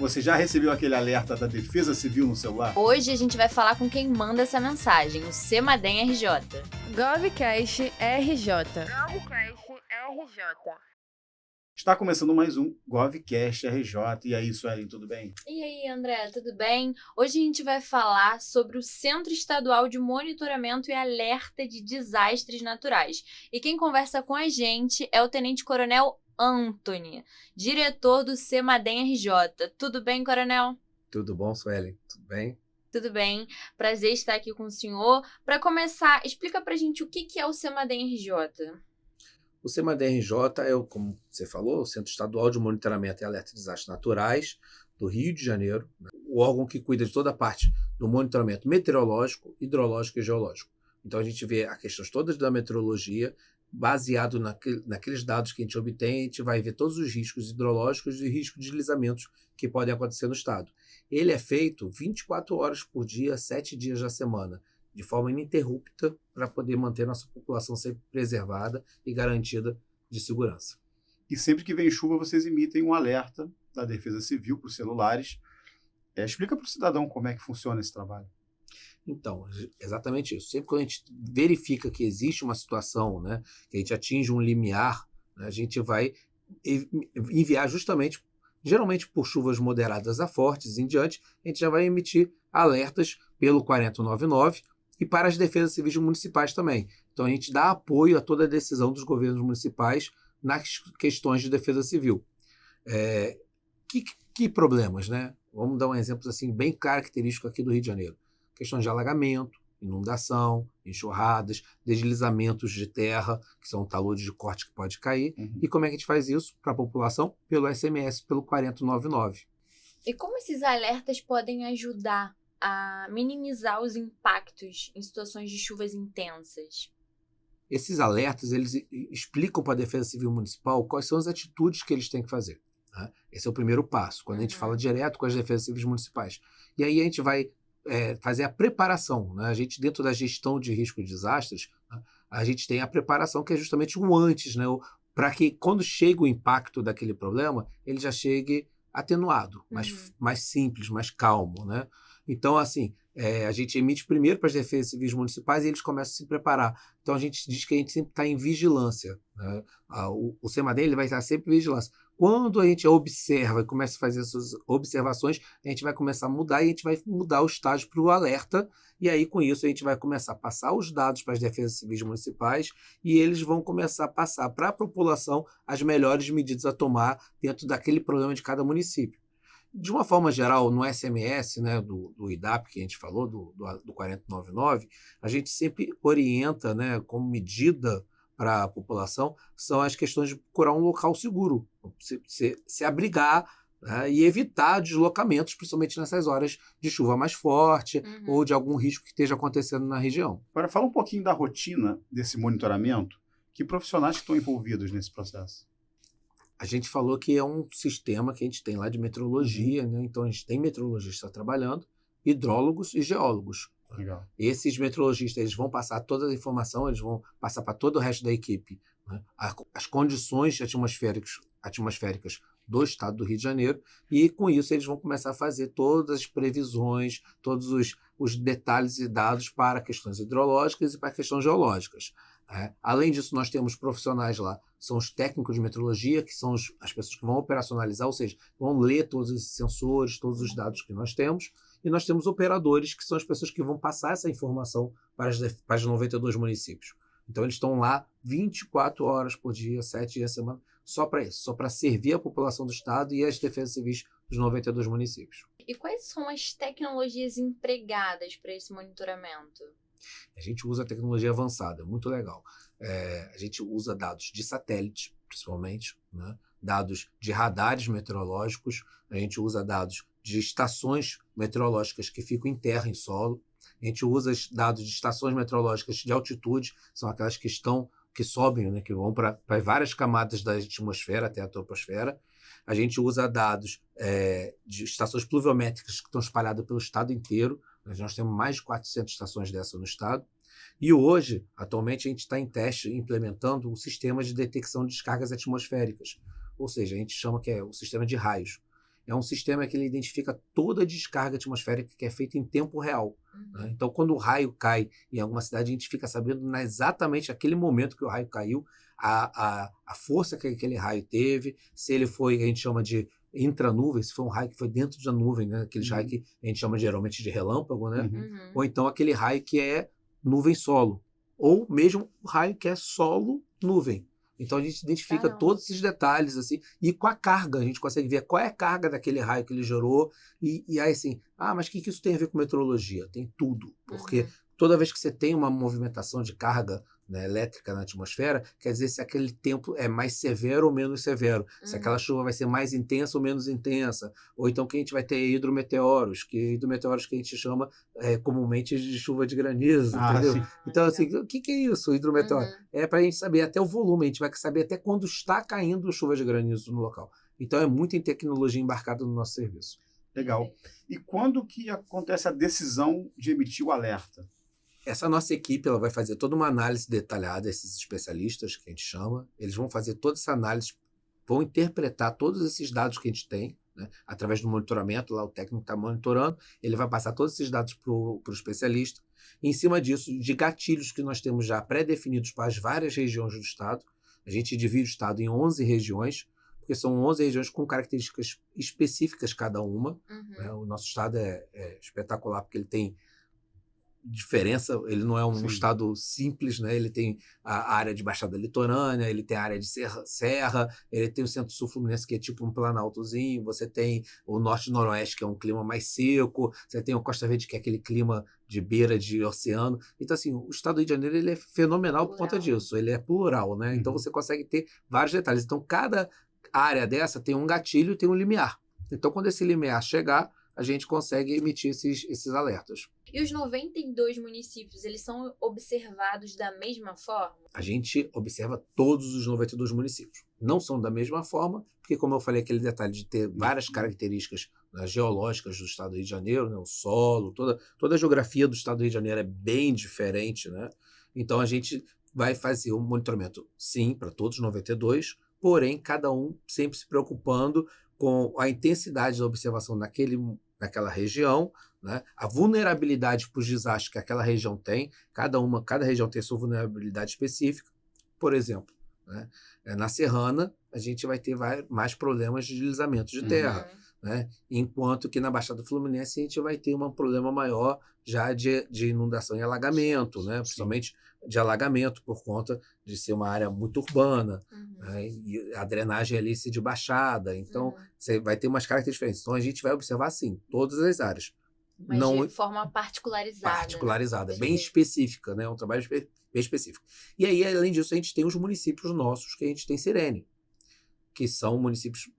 Você já recebeu aquele alerta da Defesa Civil no celular? Hoje a gente vai falar com quem manda essa mensagem, o Semadem RJ. GovCast RJ. Está começando mais um GovCast RJ. E aí, Suelen, tudo bem? E aí, André, tudo bem? Hoje a gente vai falar sobre o Centro Estadual de Monitoramento e Alerta de Desastres Naturais. E quem conversa com a gente é o Tenente Coronel Antony, diretor do Semadem RJ. Tudo bem, Coronel? Tudo bom, Suelen? Tudo bem? Tudo bem, prazer estar aqui com o senhor. Para começar, explica pra gente o que é o Semadem RJ. O Semadem RJ é, como você falou, o Centro Estadual de Monitoramento e Alerta de Desastres Naturais do Rio de Janeiro, né? O órgão que cuida de toda a parte do monitoramento meteorológico, hidrológico e geológico. Então a gente vê as questões todas da meteorologia, baseado naqueles dados que a gente obtém, a gente vai ver todos os riscos hidrológicos e riscos de deslizamentos que podem acontecer no estado. Ele é feito 24 horas por dia, 7 dias da semana, de forma ininterrupta, para poder manter nossa população sempre preservada e garantida de segurança. E sempre que vem chuva, vocês emitem um alerta da Defesa Civil para os celulares. Explica para o cidadão como é que funciona esse trabalho. Então, exatamente isso. Sempre que a gente verifica que existe uma situação, né, que a gente atinge um limiar, né, a gente vai enviar justamente, geralmente por chuvas moderadas a fortes em diante, a gente já vai emitir alertas pelo 4099 e para as defesas civis municipais também. Então, a gente dá apoio a toda a decisão dos governos municipais nas questões de defesa civil. Que problemas, né? Vamos dar um exemplo assim, bem característico aqui do Rio de Janeiro. Questões de alagamento, inundação, enxurradas, deslizamentos de terra, que são taludes de corte que pode cair. E como é que a gente faz isso para a população? Pelo SMS, pelo 4099. E como esses alertas podem ajudar a minimizar os impactos em situações de chuvas intensas? Esses alertas, eles explicam para a Defesa Civil Municipal quais são as atitudes que eles têm que fazer. Né? Esse é o primeiro passo, quando a gente fala direto com as Defesas Civis Municipais. E aí a gente vai fazer a preparação. Né? A gente, dentro da gestão de risco de desastres, né, a gente tem a preparação que é justamente o antes, né? Para que quando chega o impacto daquele problema, ele já chegue atenuado, mais simples, mais calmo. Né? Então, assim, a gente emite primeiro para as defesas civis municipais e eles começam a se preparar. Então, a gente diz que a gente sempre está em vigilância. Né? O Semadem ele vai estar sempre em vigilância. Quando a gente observa e começa a fazer essas observações, a gente vai começar a mudar e a gente vai mudar o estágio para o alerta. E aí, com isso, a gente vai começar a passar os dados para as defesas civis municipais e eles vão começar a passar para a população as melhores medidas a tomar dentro daquele problema de cada município. De uma forma geral, no SMS, né, do IDAP, que a gente falou, do 4099, a gente sempre orienta, né, como medida para a população, são as questões de procurar um local seguro, se abrigar, né, e evitar deslocamentos, principalmente nessas horas de chuva mais forte ou de algum risco que esteja acontecendo na região. Agora, fala um pouquinho da rotina desse monitoramento. Que profissionais que estão envolvidos nesse processo? A gente falou que é um sistema que a gente tem lá de meteorologia, né? Então a gente tem meteorologistas trabalhando, hidrólogos e geólogos. Legal. Esses meteorologistas eles vão passar toda a informação, eles vão passar para todo o resto da equipe, né, as condições atmosféricas do estado do Rio de Janeiro, e com isso eles vão começar a fazer todas as previsões, todos os detalhes e dados para questões hidrológicas e para questões geológicas. Além disso, nós temos profissionais lá, são os técnicos de meteorologia, que são as pessoas que vão operacionalizar, ou seja, vão ler todos esses sensores, todos os dados que nós temos, e nós temos operadores, que são as pessoas que vão passar essa informação para os 92 municípios. Então, eles estão lá 24 horas por dia, 7 dias por semana, só para isso, só para servir a população do estado e as defesas civis dos 92 municípios. E quais são as tecnologias empregadas para esse monitoramento? A gente usa tecnologia avançada, muito legal. A gente usa dados de satélite, principalmente, né? Dados de radares meteorológicos, a gente usa dados de estações meteorológicas que ficam em terra, em solo, a gente usa dados de estações meteorológicas de altitude, são aquelas que sobem, né? Que vão para várias camadas da atmosfera até a troposfera. A gente usa dados de estações pluviométricas que estão espalhadas pelo estado inteiro. Nós temos mais de 400 estações dessas no estado. E hoje, atualmente, a gente está em teste implementando um sistema de detecção de descargas atmosféricas. Ou seja, a gente chama que é o sistema de raios. é um sistema que ele identifica toda a descarga atmosférica que é feita em tempo real. Né? Então, quando o raio cai em alguma cidade, a gente fica sabendo exatamente aquele momento que o raio caiu, a força que aquele raio teve, se ele foi, a gente chama de intranuvem, se foi um raio que foi dentro da nuvem, né? Aqueles raios que a gente chama geralmente de relâmpago, né? Ou então aquele raio que é nuvem-solo, ou mesmo o raio que é solo-nuvem. Então a gente identifica todos esses detalhes assim, e com a carga, a gente consegue ver qual é a carga daquele raio que ele gerou, e aí assim, mas o que isso tem a ver com meteorologia? Tem tudo, porque toda vez que você tem uma movimentação de carga, né, elétrica na atmosfera, quer dizer se aquele tempo é mais severo ou menos severo, se aquela chuva vai ser mais intensa ou menos intensa, ou então que a gente vai ter hidrometeoros que a gente chama comumente de chuva de granizo, entendeu? Sim. Então, assim, o que é isso, o hidrometeoro? É para a gente saber até o volume, a gente vai saber até quando está caindo chuva de granizo no local. Então, é muita tecnologia embarcada no nosso serviço. Legal. E quando que acontece a decisão de emitir o alerta? Essa nossa equipe ela vai fazer toda uma análise detalhada, esses especialistas que a gente chama, eles vão fazer toda essa análise, vão interpretar todos esses dados que a gente tem, né, através do monitoramento, lá o técnico está monitorando, ele vai passar todos esses dados para o especialista. E, em cima disso, de gatilhos que nós temos já pré-definidos para as várias regiões do estado, a gente divide o estado em 11 regiões, porque são 11 regiões com características específicas cada uma. Né? O nosso estado é espetacular porque ele tem diferença, ele não é um estado simples, né? Ele tem a área de Baixada Litorânea, ele tem a área de serra, ele tem o Centro-Sul Fluminense, que é tipo um planaltozinho, você tem o Norte e Noroeste, que é um clima mais seco, você tem o Costa Verde, que é aquele clima de beira de oceano. Então, assim, o estado do Rio de Janeiro ele é fenomenal por conta disso, ele é plural, né? Então, você consegue ter vários detalhes. Então, cada área dessa tem um gatilho e tem um limiar. Então, quando esse limiar chegar, a gente consegue emitir esses alertas. E os 92 municípios, eles são observados da mesma forma? A gente observa todos os 92 municípios. Não são da mesma forma, porque, como eu falei, aquele detalhe de ter várias características, né, geológicas do estado do Rio de Janeiro, né, o solo, toda a geografia do estado do Rio de Janeiro é bem diferente, né? Então, a gente vai fazer um monitoramento, sim, para todos os 92, porém, cada um sempre se preocupando com a intensidade da observação naquela região, né? A vulnerabilidade para os desastres que aquela região tem, cada região tem sua vulnerabilidade específica. Por exemplo, né? Na Serrana, a gente vai ter mais problemas de deslizamento de terra, né? Enquanto que na Baixada Fluminense a gente vai ter um problema maior já de inundação e alagamento, né? Principalmente de alagamento por conta de ser uma área muito urbana, né? E a drenagem ali ser de baixada, então você vai ter umas características diferentes. Então a gente vai observar, sim, todas as áreas. Mas não de forma particularizada. Particularizada, né? Bem específica, né? Um trabalho bem específico. E aí, além disso, a gente tem os municípios nossos, que a gente tem Sirene, que são municípios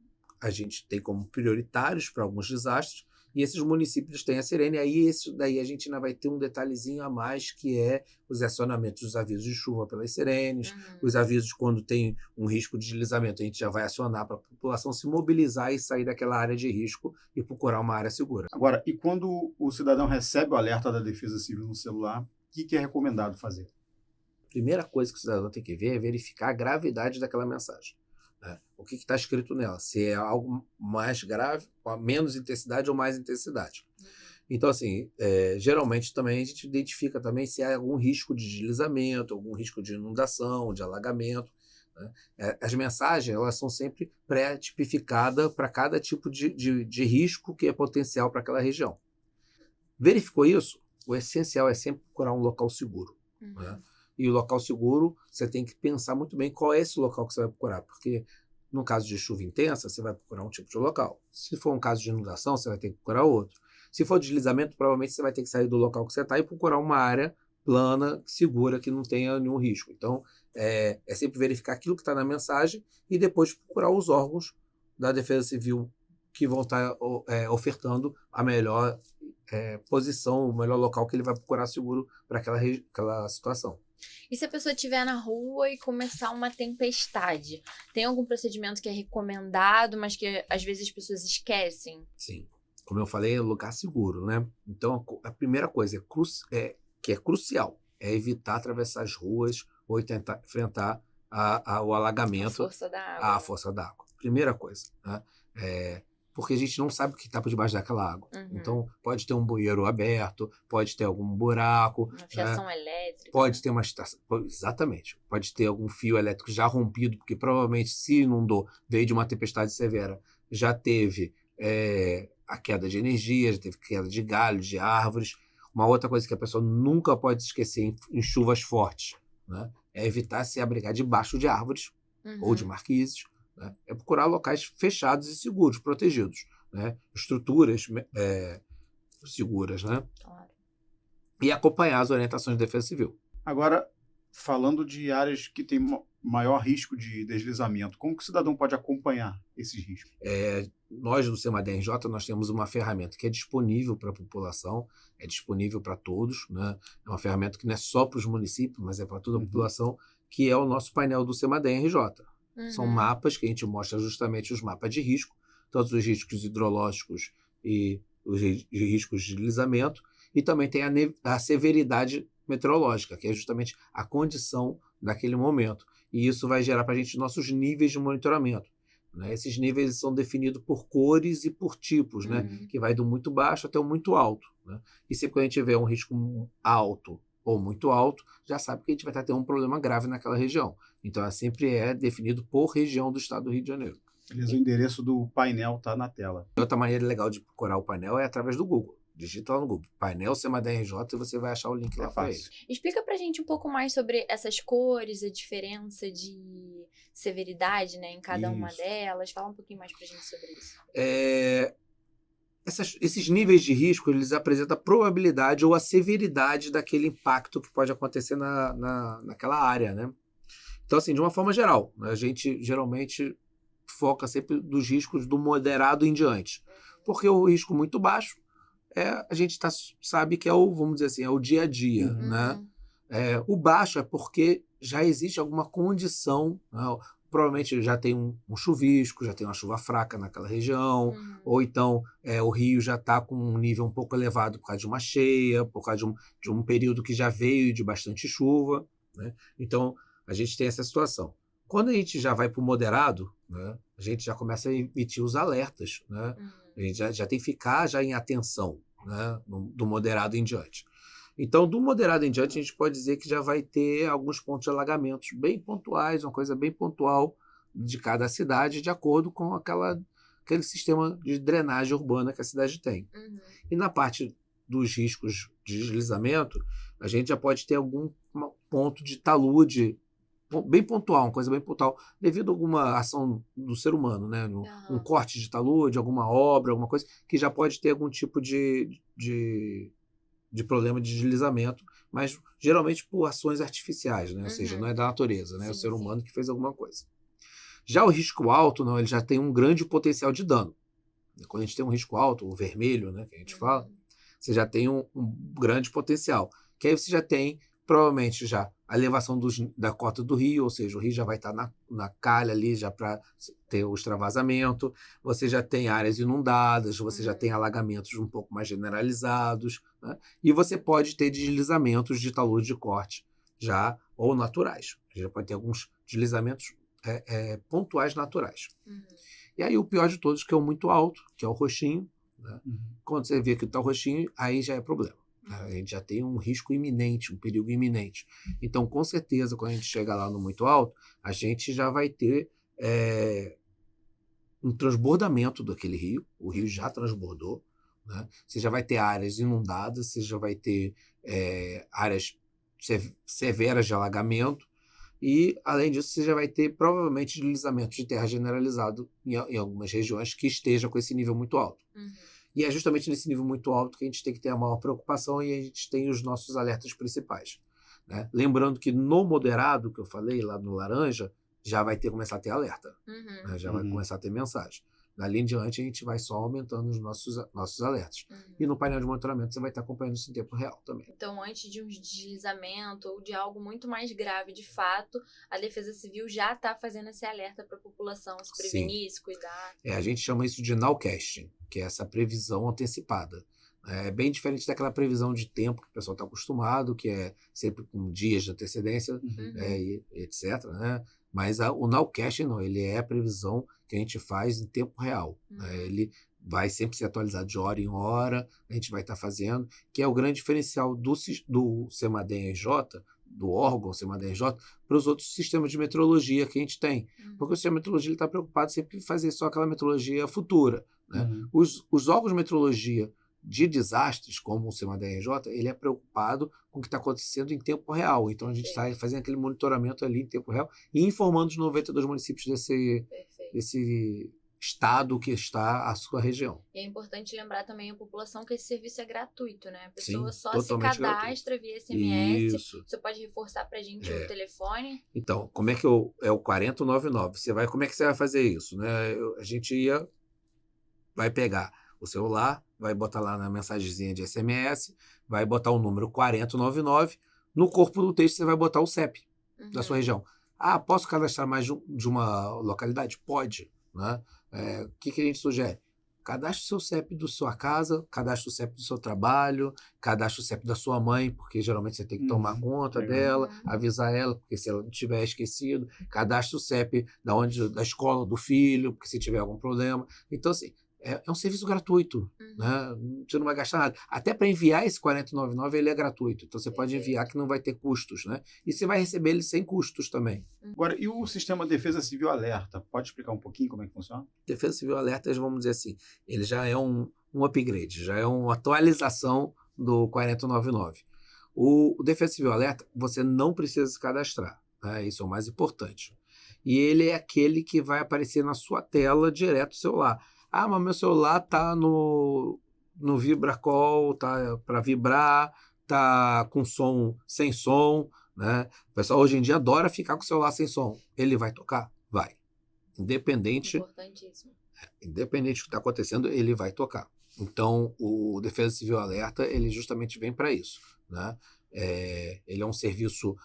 a gente tem como prioritários para alguns desastres, e esses municípios têm a Sirene, aí daí a gente ainda vai ter um detalhezinho a mais, que é os acionamentos dos avisos de chuva pelas sirenes, os avisos quando tem um risco de deslizamento, a gente já vai acionar para a população se mobilizar e sair daquela área de risco e procurar uma área segura. Agora, e quando o cidadão recebe o alerta da Defesa Civil no celular, o que é recomendado fazer? A primeira coisa que o cidadão tem que ver é verificar a gravidade daquela mensagem. O que está escrito nela, se é algo mais grave, com menos intensidade ou mais intensidade. Então, assim, geralmente também a gente identifica também se há algum risco de deslizamento, algum risco de inundação, de alagamento. Né? As mensagens elas são sempre pré-tipificadas para cada tipo de risco que é potencial para aquela região. Verificou isso? O essencial é sempre procurar um local seguro. Né? E o local seguro, você tem que pensar muito bem qual é esse local que você vai procurar, porque no caso de chuva intensa, você vai procurar um tipo de local. Se for um caso de inundação, você vai ter que procurar outro. Se for deslizamento, provavelmente você vai ter que sair do local que você está e procurar uma área plana, segura, que não tenha nenhum risco. Então, é sempre verificar aquilo que está na mensagem e depois procurar os órgãos da Defesa Civil que vão estar ofertando a melhor posição, o melhor local que ele vai procurar seguro para aquela situação. E se a pessoa estiver na rua e começar uma tempestade? Tem algum procedimento que é recomendado, mas que às vezes as pessoas esquecem? Sim. Como eu falei, é lugar seguro, né? Então, a primeira coisa que é crucial é evitar atravessar as ruas ou tentar enfrentar o alagamento. A força da água. A força da água. Primeira coisa. Né? porque a gente não sabe o que está por debaixo daquela água. Uhum. Então, pode ter um bueiro aberto, pode ter algum buraco, Uma fiação elétrica. pode ter uma estação. Exatamente. Pode ter algum fio elétrico já rompido, porque provavelmente, se inundou, veio de uma tempestade severa, já teve a queda de energia, já teve queda de galhos, de árvores. Uma outra coisa que a pessoa nunca pode esquecer em chuvas fortes, né, é evitar se abrigar debaixo de árvores ou de marquises. Né? É procurar locais fechados e seguros, protegidos. Né? Estruturas seguras. Né? Claro. E acompanhar as orientações de defesa civil. Agora, falando de áreas que têm maior risco de deslizamento, como que o cidadão pode acompanhar esses riscos? Nós, do CEMADEM-RJ, nós temos uma ferramenta que é disponível para a população, é disponível para todos. Né? É uma ferramenta que não é só para os municípios, mas é para toda a população, que é o nosso painel do CEMADEM-RJ. São mapas que a gente mostra justamente os mapas de risco, todos os riscos hidrológicos e os riscos de deslizamento, e também tem a severidade meteorológica, que é justamente a condição daquele momento. E isso vai gerar para a gente nossos níveis de monitoramento. Né? Esses níveis são definidos por cores e por tipos, né? Que vai do muito baixo até o muito alto. Né? E sempre que a gente tiver um risco alto ou muito alto, já sabe que a gente vai estar tendo um problema grave naquela região. Então, sempre é definido por região do estado do Rio de Janeiro. Beleza, o endereço do painel está na tela. Outra maneira legal de procurar o painel é através do Google. Digita lá no Google, painel CEMADEM-RJ, e você vai achar o link lá para ele. Explica pra gente um pouco mais sobre essas cores, a diferença de severidade, né, em cada uma delas. Fala um pouquinho mais pra gente sobre isso. Esses níveis de risco, eles apresentam a probabilidade ou a severidade daquele impacto que pode acontecer naquela área, né? Então, assim, de uma forma geral, a gente geralmente foca sempre dos riscos do moderado em diante. Porque o risco muito baixo, a gente sabe que vamos dizer assim, é o dia a dia, né? O baixo é porque já existe alguma condição, né? Provavelmente já tem um chuvisco, já tem uma chuva fraca naquela região, ou então o rio já está com um nível um pouco elevado por causa de uma cheia, por causa de um período que já veio de bastante chuva. Né? Então, a gente tem essa situação. Quando a gente já vai para o moderado, né, a gente já começa a emitir os alertas. Né? A gente já tem que ficar já em atenção, né, do moderado em diante. Então, do moderado em diante, a gente pode dizer que já vai ter alguns pontos de alagamentos bem pontuais, uma coisa bem pontual de cada cidade, de acordo com aquele sistema de drenagem urbana que a cidade tem. E na parte dos riscos de deslizamento, a gente já pode ter algum ponto de talude bem pontual, uma coisa bem pontual, devido a alguma ação do ser humano, né? Um corte de talude, alguma obra, alguma coisa, que já pode ter algum tipo de problema de deslizamento, mas geralmente por ações artificiais, né? Ou seja, não é da natureza, né? É o ser humano que fez alguma coisa. Já o risco alto, não, ele já tem um grande potencial de dano. Quando a gente tem um risco alto, o vermelho, né, que a gente fala, você já tem um grande potencial. Que aí você já tem, provavelmente, já a elevação da cota do rio, ou seja, o rio já vai estar na calha ali já para ter o extravasamento, você já tem áreas inundadas, você já tem alagamentos um pouco mais generalizados, né? E você pode ter deslizamentos de talude de corte já ou naturais. Você já pode ter alguns deslizamentos pontuais naturais. E aí o pior de todos, que é o muito alto, que é o roxinho. Né? Quando você vê que está o roxinho, aí já é problema. A gente já tem um risco iminente, um perigo iminente. Então, com certeza, quando a gente chega lá no muito alto, a gente já vai ter um transbordamento daquele rio. O rio já transbordou. Né? Você já vai ter áreas inundadas, você já vai ter áreas severas de alagamento. E, além disso, você já vai ter, provavelmente, deslizamento de terra generalizado em algumas regiões que esteja com esse nível muito alto. E é justamente nesse nível muito alto que a gente tem que ter a maior preocupação e a gente tem os nossos alertas principais. Né? Lembrando que no moderado, que eu falei, lá no laranja, já vai começar a ter alerta. Né? Já vai começar a ter mensagem. Dali em diante, a gente vai só aumentando os nossos alertas. E no painel de monitoramento, você vai estar acompanhando isso em tempo real também. Então, antes de um deslizamento ou de algo muito mais grave, de fato, a Defesa Civil já está fazendo esse alerta para a população se prevenir, se cuidar. A gente chama isso de nowcasting, que é essa previsão antecipada. É bem diferente daquela previsão de tempo que o pessoal está acostumado, que é sempre com dias de antecedência, e etc. Né? Mas o nowcast não, ele é a previsão que a gente faz em tempo real. Né? Ele vai sempre ser atualizado de hora em hora, a gente vai estar fazendo, que é o grande diferencial do CMADEM-RJ, do órgão CMADEM-RJ, para os outros sistemas de meteorologia que a gente tem. Porque o sistema de meteorologia está preocupado sempre em fazer só aquela meteorologia futura. Né? Os órgãos de meteorologia de desastres, como o CMADEM-RJ, ele é preocupado com o que está acontecendo em tempo real. Então, a gente está fazendo aquele monitoramento ali em tempo real e informando os 92 municípios desse estado que está a sua região. E é importante lembrar também a população que esse serviço é gratuito, né? A pessoa Sim, só se cadastra via SMS. Isso. Você pode reforçar pra gente o telefone. Então, como é que é o 4099? Como é que você vai fazer isso? Né? A gente vai pegar o celular, vai botar lá na mensagenzinha de SMS, vai botar o número 4099, no corpo do texto você vai botar o CEP da sua região. Ah, posso cadastrar mais de uma localidade? Pode. Né? O que a gente sugere? Cadastre o seu CEP da sua casa, cadastre o CEP do seu trabalho, cadastre o CEP da sua mãe, porque geralmente você tem que tomar conta dela, avisar ela, porque se ela tiver esquecido, cadastre o CEP da escola do filho, porque se tiver algum problema. Então, assim, é um serviço gratuito, né? Você não vai gastar nada. Até para enviar esse 4099, ele é gratuito. Então, você pode enviar que não vai ter custos, né? E você vai receber ele sem custos também. Agora, e o sistema Defesa Civil Alerta? Pode explicar um pouquinho como é que funciona? Defesa Civil Alerta, vamos dizer assim, ele já é um upgrade, já é uma atualização do 4099. O Defesa Civil Alerta, você não precisa se cadastrar, né? Isso é o mais importante. E ele é aquele que vai aparecer na sua tela direto do celular. Ah, mas meu celular tá no VibraCall, tá para vibrar, tá com som sem som, né? O pessoal hoje em dia adora ficar com o celular sem som. Ele vai tocar? Vai. Independente do que está acontecendo, ele vai tocar. Então, o Defesa Civil Alerta, ele justamente vem para isso, né? Ele é um serviço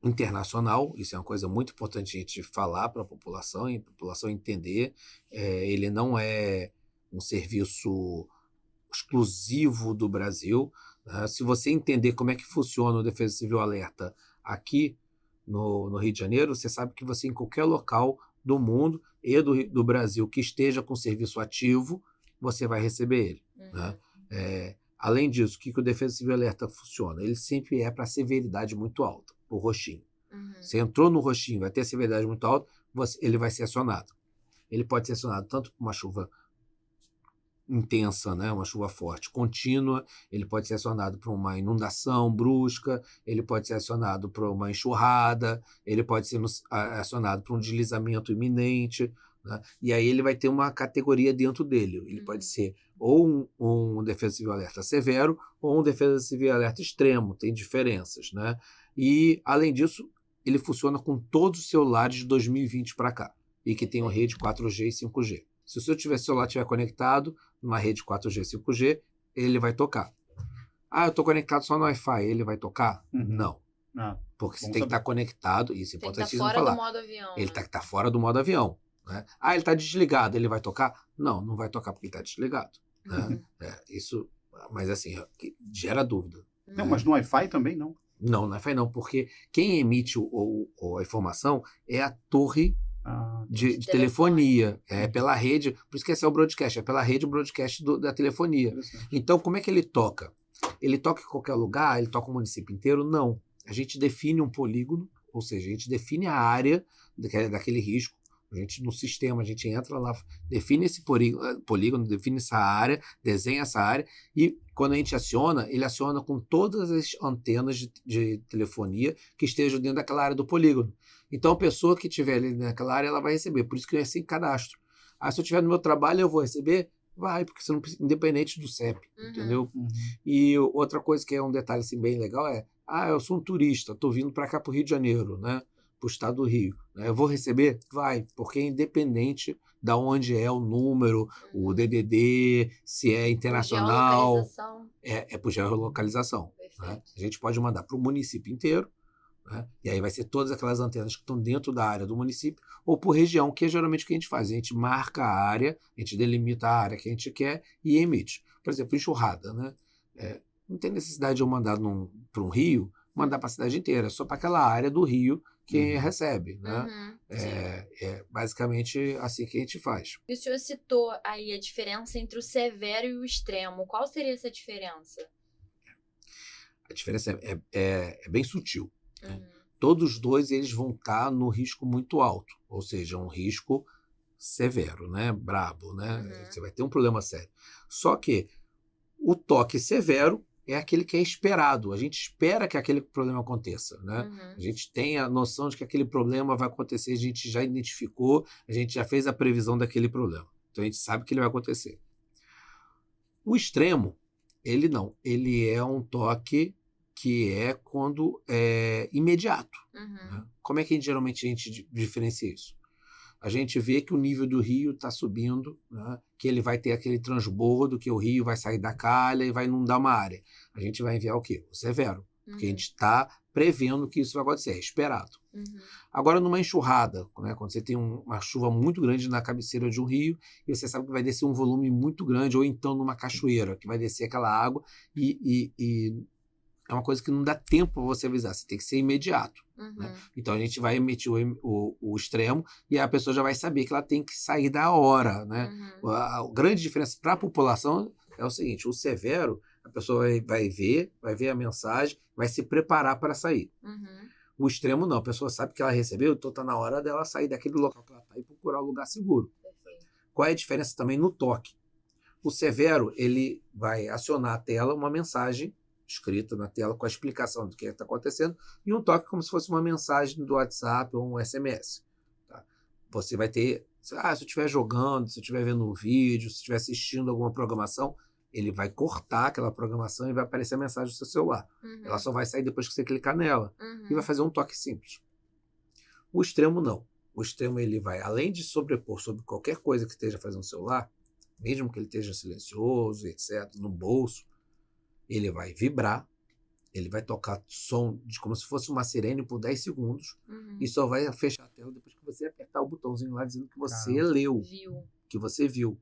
internacional, isso é uma coisa muito importante a gente falar para a população e a população entender. Ele não é um serviço exclusivo do Brasil. Né? Se você entender como é que funciona o Defesa Civil Alerta aqui no Rio de Janeiro, você sabe que você, em qualquer local do mundo e do Brasil que esteja com serviço ativo, você vai receber ele. Né? Além disso, o que o Defesa Civil Alerta funciona? Ele sempre é para severidade muito alta, o roxinho. Você entrou no roxinho, vai ter severidade muito alta, ele vai ser acionado. Ele pode ser acionado tanto por uma chuva intensa, né? Uma chuva forte, contínua, ele pode ser acionado por uma inundação brusca, ele pode ser acionado por uma enxurrada, ele pode ser acionado por um deslizamento iminente, né? E aí ele vai ter uma categoria dentro dele. Ele pode ser ou um Defesa Civil Alerta severo ou um Defesa Civil Alerta extremo, tem diferenças, né? E, além disso, ele funciona com todos os celulares de 2020 para cá e que tenham rede 4G e 5G. Se o seu celular estiver conectado numa rede 4G e 5G, ele vai tocar. Ah, eu estou conectado só no Wi-Fi, ele vai tocar? Não. Porque você tem que estar conectado, isso é importantíssimo falar. Tem que estar fora do modo avião. Ele tem que estar fora do modo avião. Né? Ah, ele está desligado, ele vai tocar? Não vai tocar porque ele está desligado. Né? Isso, mas assim, gera dúvida. Não, mas no Wi-Fi também não. Não, no Wi-Fi não, porque quem emite a informação é a torre de telefonia, pela rede, por isso que esse é o broadcast, é pela rede broadcast da telefonia. Então, como é que ele toca? Ele toca em qualquer lugar? Ele toca o município inteiro? Não. A gente define um polígono, ou seja, a gente define a área daquele risco. A gente, no sistema, a gente entra lá, define esse polígono, define essa área, desenha essa área, e quando a gente aciona, ele aciona com todas as antenas de telefonia que estejam dentro daquela área do polígono. Então, a pessoa que estiver ali naquela área, ela vai receber. Por isso que é sem cadastro. Se eu estiver no meu trabalho, eu vou receber? Vai, porque você não precisa, independente do CEP, entendeu? E outra coisa que é um detalhe assim, bem legal eu sou um turista, estou vindo para cá, para o Rio de Janeiro, né? Para o estado do Rio. Né? Eu vou receber? Vai, porque é independente de onde é o número, o DDD, se é internacional. É por geolocalização. Né? A gente pode mandar para o município inteiro, né? E aí vai ser todas aquelas antenas que estão dentro da área do município, ou por região, que é geralmente o que a gente faz. A gente marca a área, a gente delimita a área que a gente quer e emite. Por exemplo, enxurrada. Né? Não tem necessidade de eu mandar para um rio, mandar para a cidade inteira, só para aquela área do rio quem recebe, né? Sim. É basicamente assim que a gente faz. E o senhor citou aí a diferença entre o severo e o extremo. Qual seria essa diferença? A diferença é bem sutil. Uhum. Todos os dois eles vão estar no risco muito alto, ou seja, um risco severo, né? Brabo, né? Uhum. Você vai ter um problema sério. Só que o toque severo é aquele que é esperado. A gente espera que aquele problema aconteça, né? Uhum. A gente tem a noção de que aquele problema vai acontecer, a gente já identificou, a gente já fez a previsão daquele problema. Então a gente sabe que ele vai acontecer. O extremo, ele não. Ele é um toque que é quando é imediato. Uhum. Né? Como é que geralmente a gente diferencia isso? A gente vê que o nível do rio está subindo, né? Que ele vai ter aquele transbordo, que o rio vai sair da calha e vai inundar uma área. A gente vai enviar o quê? O severo. Porque a gente está prevendo que isso vai acontecer, é esperado. Uhum. Agora, numa enxurrada, né? Quando você tem uma chuva muito grande na cabeceira de um rio e você sabe que vai descer um volume muito grande, ou então numa cachoeira, que vai descer aquela água e é uma coisa que não dá tempo para você avisar, você tem que ser imediato. Uhum. Né? Então a gente vai emitir o extremo e a pessoa já vai saber que ela tem que sair da hora. Né? Uhum. A grande diferença para a população é o seguinte: o severo, a pessoa vai ver a mensagem, vai se preparar para sair. Uhum. O extremo não, a pessoa sabe que ela recebeu, então está na hora dela sair daquele local que ela está e procurar um lugar seguro. Perfeito. Qual é a diferença também no toque? O severo, ele vai acionar a tela uma mensagem escrita na tela com a explicação do que está acontecendo e um toque como se fosse uma mensagem do WhatsApp ou um SMS. Tá? Você vai ter, se eu estiver jogando, se eu estiver vendo um vídeo, se eu estiver assistindo alguma programação, ele vai cortar aquela programação e vai aparecer a mensagem do seu celular. Uhum. Ela só vai sair depois que você clicar nela e vai Uhum. fazer um toque simples. O extremo não. O extremo ele vai, além de sobrepor sobre qualquer coisa que esteja fazendo no celular, mesmo que ele esteja silencioso, etc., no bolso, ele vai vibrar, ele vai tocar som como se fosse uma sirene por 10 segundos Uhum. e só vai fechar a tela depois que você apertar o botãozinho lá dizendo que você Caramba. leu, Viu. que você viu.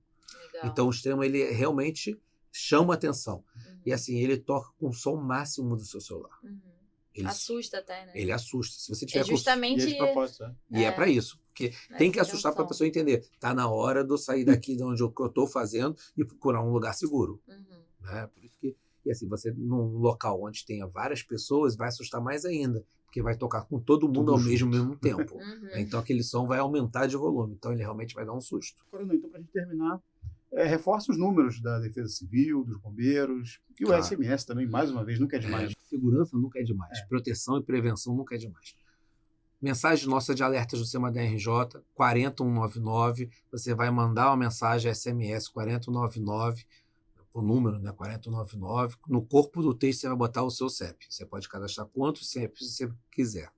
Legal. Então o extremo ele realmente chama atenção. Uhum. E assim, ele toca com o som máximo do seu celular. Uhum. Ele assusta até, né? Ele assusta. Se você tiver É E justamente... é de propósito, né? E é para isso. Porque tem que essa assustar para a intenção. pessoa entender. Tá na hora de eu sair daqui de onde eu estou fazendo e procurar um lugar seguro. Uhum. Né? Por isso que, e assim, você num local onde tenha várias pessoas vai assustar mais ainda. Porque vai tocar com todo mundo Tudo ao junto. mesmo tempo. Uhum. Então aquele som vai aumentar de volume. Então ele realmente vai dar um susto. Coronel, então, para a gente terminar, reforça os números da Defesa Civil, dos bombeiros, e o Claro. SMS também, mais uma vez, nunca é demais. Segurança nunca é demais. Proteção e prevenção nunca é demais. Mensagem nossa de alertas do SEMADEM RJ, 40199. Você vai mandar uma mensagem SMS 40199, o número, né, 40199. No corpo do texto você vai botar o seu CEP. Você pode cadastrar quantos CEPs você quiser.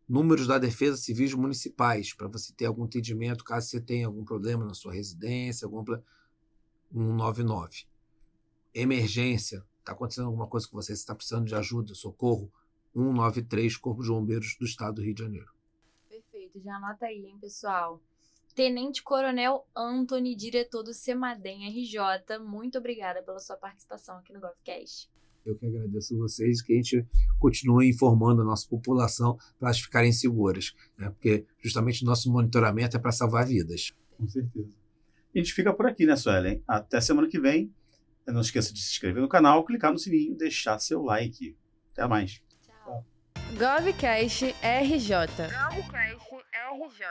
Números da Defesa Civis Municipais, para você ter algum entendimento, caso você tenha algum problema na sua residência, 199. Emergência, está acontecendo alguma coisa com você está precisando de ajuda, socorro, 193, Corpo de Bombeiros do Estado do Rio de Janeiro. Perfeito, já anota aí, hein, pessoal. Tenente Coronel Antony, diretor do SEMADEM RJ, muito obrigada pela sua participação aqui no GovCast. Eu que agradeço a vocês, que a gente continue informando a nossa população para elas ficarem seguras, né? Porque justamente o nosso monitoramento é para salvar vidas. Com certeza. E a gente fica por aqui, né, Suelen? Até semana que vem. Não esqueça de se inscrever no canal, clicar no sininho, deixar seu like. Até mais. Tchau. GovCast RJ. GovCast RJ.